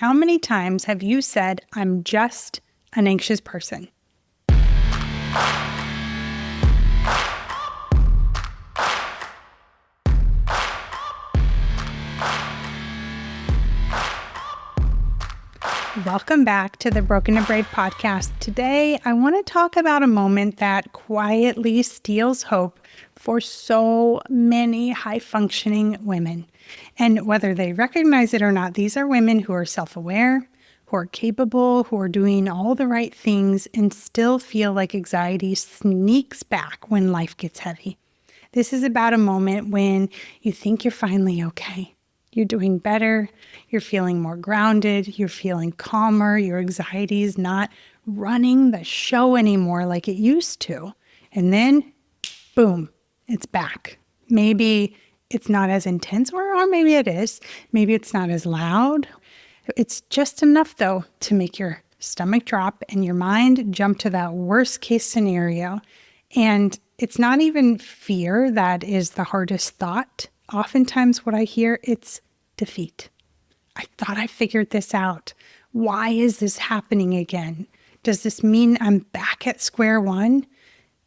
How many times have you said, I'm just an anxious person? Welcome back to the Broken and Brave podcast. Today, I want to talk about a moment that quietly steals hope for so many high-functioning women. And whether they recognize it or not, these are women who are self-aware, who are capable, who are doing all the right things, and still feel like anxiety sneaks back when life gets heavy. This is about a moment when you think you're finally okay. You're doing better, you're feeling more grounded, you're feeling calmer, your anxiety is not running the show anymore like it used to. And then, boom, it's back. Maybe it's not as intense, or maybe it is. Maybe it's not as loud. It's just enough, though, to make your stomach drop and your mind jump to that worst case scenario. And it's not even fear that is the hardest thought. Oftentimes what I hear, it's defeat. I thought I figured this out. Why is this happening again? Does this mean I'm back at square one?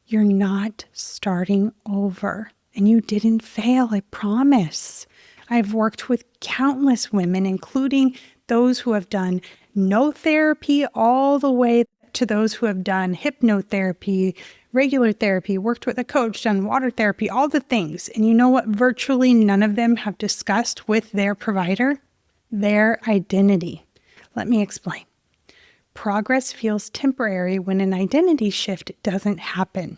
You're not starting over. And you didn't fail, I promise. I've worked with countless women, including those who have done no therapy all the way to those who have done hypnotherapy, regular therapy, worked with a coach, done water therapy, all the things. And you know what virtually none of them have discussed with their provider? Their identity. Let me explain. Progress feels temporary when an identity shift doesn't happen.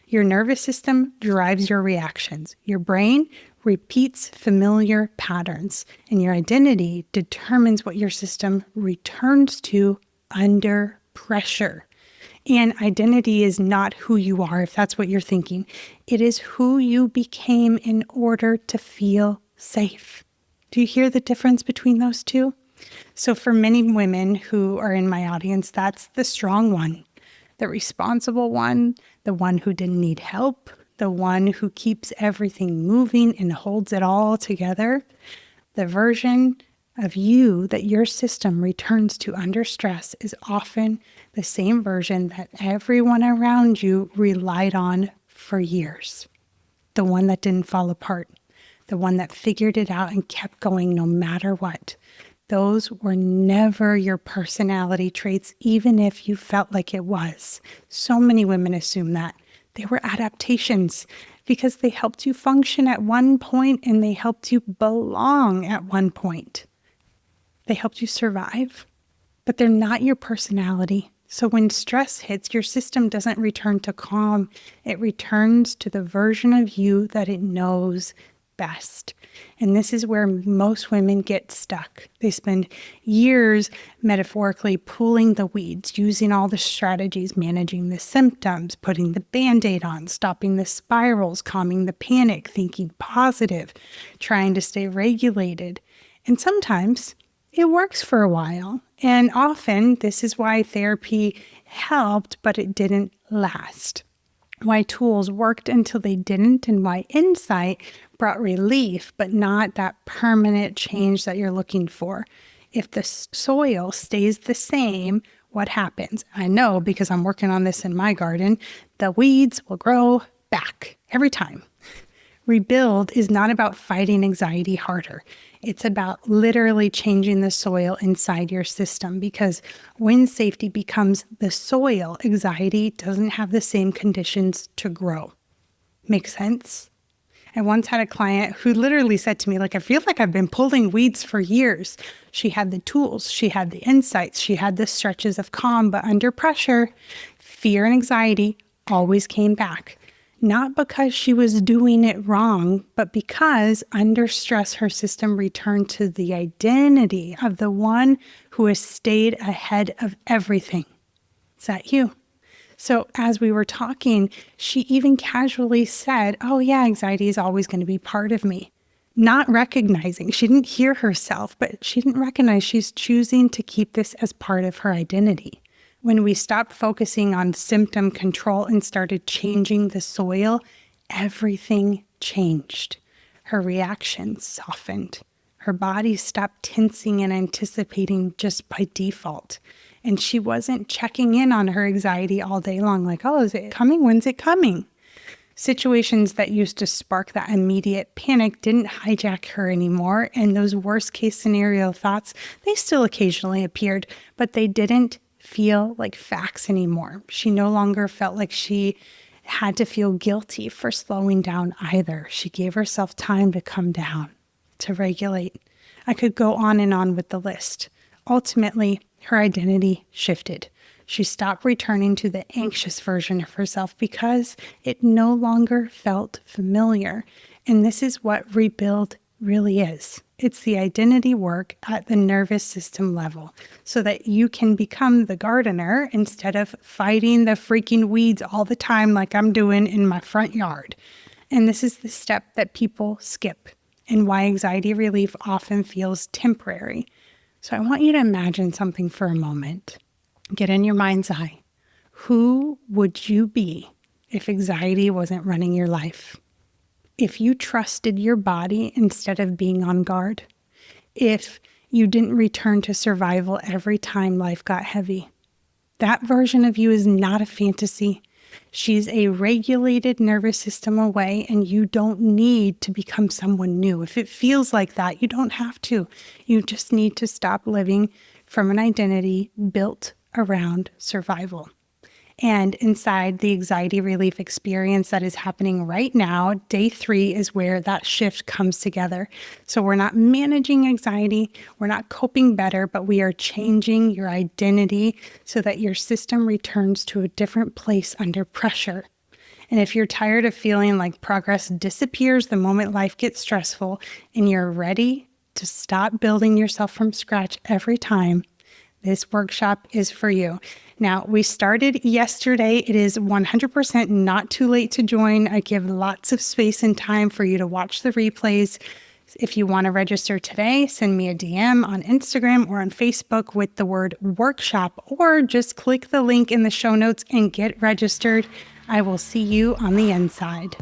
Your nervous system drives your reactions. Your brain repeats familiar patterns, and your identity determines what your system returns to under pressure. And identity is not who you are, if that's what you're thinking. It is who you became in order to feel safe. Do you hear the difference between those two? So for many women who are in my audience, that's the strong one, the responsible one, the one who didn't need help, the one who keeps everything moving and holds it all together. The version of you that your system returns to under stress is often the same version that everyone around you relied on for years. The one that didn't fall apart, the one that figured it out and kept going no matter what. Those were never your personality traits, even if you felt like it was. So many women assume that. They were adaptations because they helped you function at one point and they helped you belong at one point. They helped you survive, but they're not your personality. So when stress hits, your system doesn't return to calm. It returns to the version of you that it knows best. And this is where most women get stuck. They spend years metaphorically pulling the weeds, using all the strategies, managing the symptoms, putting the Band-Aid on, stopping the spirals, calming the panic, thinking positive, trying to stay regulated. And sometimes it works for a while, and often this is why therapy helped, but it didn't last. Why tools worked until they didn't, and why insight brought relief, but not that permanent change that you're looking for. If the soil stays the same, what happens? I know because I'm working on this in my garden, the weeds will grow back every time. Rebuild is not about fighting anxiety harder. It's about literally changing the soil inside your system, because when safety becomes the soil, anxiety doesn't have the same conditions to grow. Make sense? I once had a client who literally said to me, I feel like I've been pulling weeds for years. She had the tools, she had the insights, she had the stretches of calm, but under pressure, fear and anxiety always came back. Not because she was doing it wrong, but because under stress, her system returned to the identity of the one who has stayed ahead of everything. Is that you? So as we were talking, she even casually said, oh yeah, anxiety is always going to be part of me. Not recognizing, she didn't hear herself, but she didn't recognize she's choosing to keep this as part of her identity. When we stopped focusing on symptom control and started changing the soil, everything changed. Her reactions softened. Her body stopped tensing and anticipating just by default. And she wasn't checking in on her anxiety all day long, like, oh, is it coming? When's it coming? Situations that used to spark that immediate panic didn't hijack her anymore. And those worst case scenario thoughts, they still occasionally appeared, but they didn't feel like facts anymore. She no longer felt like she had to feel guilty for slowing down either. She gave herself time to come down, to regulate. I could go on and on with the list. Ultimately, her identity shifted. She stopped returning to the anxious version of herself because it no longer felt familiar. And this is what rebuild really is. It's the identity work at the nervous system level so that you can become the gardener instead of fighting the freaking weeds all the time like I'm doing in my front yard. And this is the step that people skip and why anxiety relief often feels temporary. So I want you to imagine something for a moment. Get in your mind's eye. Who would you be if anxiety wasn't running your life? If you trusted your body instead of being on guard? If you didn't return to survival every time life got heavy? That version of you is not a fantasy. She's a regulated nervous system away, and you don't need to become someone new. If it feels like that, you don't have to. You just need to stop living from an identity built around survival. And inside the anxiety relief experience that is happening right now, day 3 is where that shift comes together. So we're not managing anxiety, we're not coping better, but we are changing your identity so that your system returns to a different place under pressure. And if you're tired of feeling like progress disappears the moment life gets stressful and you're ready to stop building yourself from scratch every time, this workshop is for you. Now, we started yesterday. It is 100% not too late to join. I give lots of space and time for you to watch the replays. If you want to register today, send me a DM on Instagram or on Facebook with the word workshop, or just click the link in the show notes and get registered. I will see you on the inside.